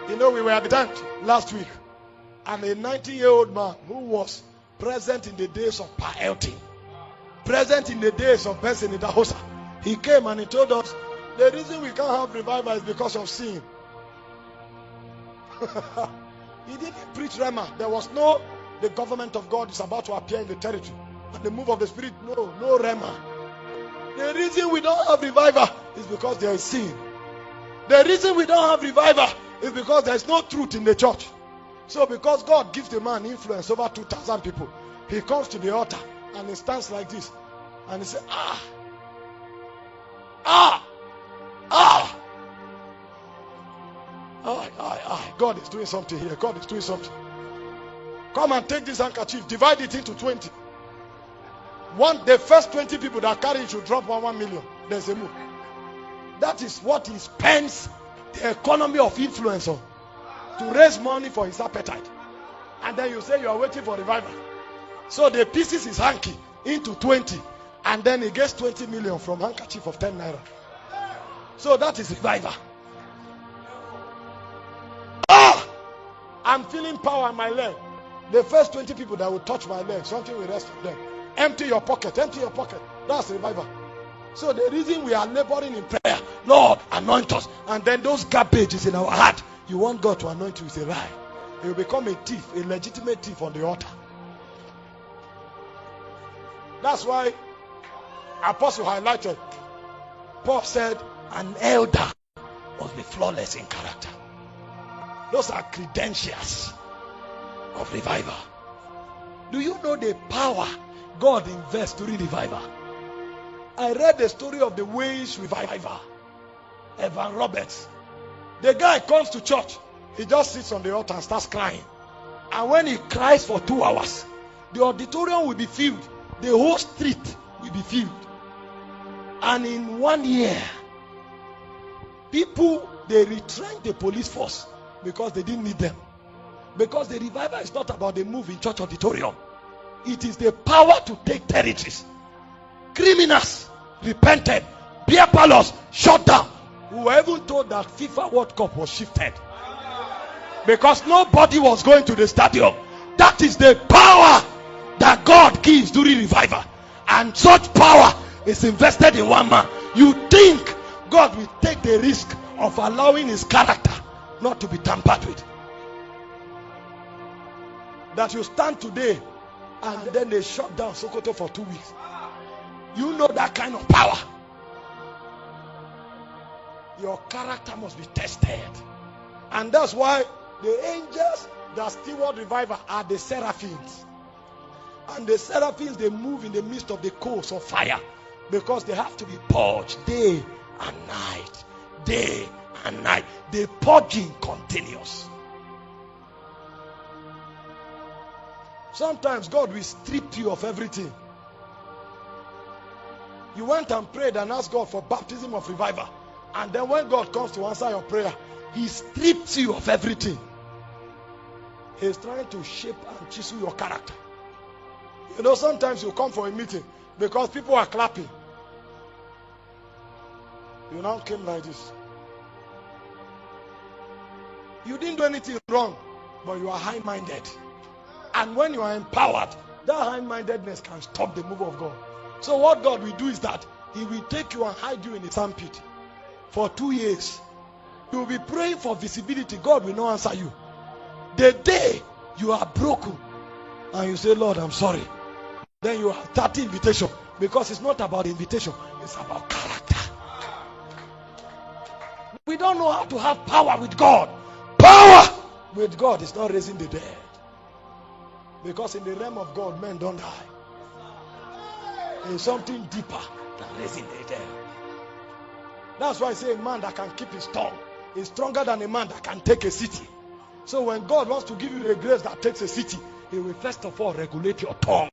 You know, we were at the tent last week, and a 90-year-old man who was present in the days of piety, present in the days of Benson Idahosa, he came and he told us the reason we can't have revival is because of sin. He didn't preach Rema. There was no, the government of God is about to appear in the territory, and the move of the Spirit, no Rema. The reason we don't have revival is because there is sin. The reason we don't have revival is because there is no truth in the church. So because God gives the man influence over 2,000 people, he comes to the altar and he stands like this and he says, God is doing something here. God is doing something. Come and take this handkerchief, divide it into 20. The first 20 people that carry it should drop 1 million. There's a move. That is what he spends the economy of influence on, to raise money for his appetite. And then you say you are waiting for revival. So they pieces his hanky into 20, and then he gets 20 million from handkerchief of 10 naira. So that is revival. I'm feeling power in my leg. The first 20 people that will touch my leg, something will rest from them. Empty your pocket, empty your pocket. That's revival. So the reason we are laboring in prayer, Lord, anoint us, and then those garbage is in our heart. You want God to anoint you with a lie. You will become a thief, a legitimate thief on the altar. That's why Apostle highlighted, Paul said, an elder must be flawless in character. Those are credentials of revival. Do you know the power God invests during revival? I read the story of the Wales revival. Evan Roberts. The guy comes to church. He just sits on the altar and starts crying. And when he cries for 2 hours, the auditorium will be filled. The whole street will be filled. And in 1 year, people, they retrenched the police force because they didn't need them. Because the revival is not about the move in church auditorium. It is the power to take territories. Criminals repented. Beer parlors shut down. We were even told that FIFA World Cup was shifted because nobody was going to the stadium. That is the power that God gives during revival, and such power is invested in one man. You think God will take the risk of allowing his character not to be tampered with? That you stand today and then they shut down Sokoto for 2 weeks. You know that kind of power. Your character must be tested. And that's why the angels that steward revival are the seraphims. And the seraphims, they move in the midst of the coals of fire, because they have to be purged day and night. Day and night. The purging continues. Sometimes God will strip you of everything. You went and prayed and asked God for baptism of revival. And then when God comes to answer your prayer, he strips you of everything. He's trying to shape and chisel your character. You know, sometimes you come for a meeting because people are clapping. You now came like this. You didn't do anything wrong, but you are high-minded. And when you are empowered, that high-mindedness can stop the move of God. So what God will do is that he will take you and hide you in the sandpit for 2 years. You will be praying for visibility. God will not answer you. The day you are broken and you say, Lord, I'm sorry, then you have 30 invitation, because it's not about invitation, it's about character. We don't know how to have power with God. Power with God is not raising the dead, because in the realm of God, men don't die. There's something deeper than raising the dead. That's why I say a man that can keep his tongue is stronger than a man that can take a city. So when God wants to give you the grace that takes a city, he will first of all regulate your tongue.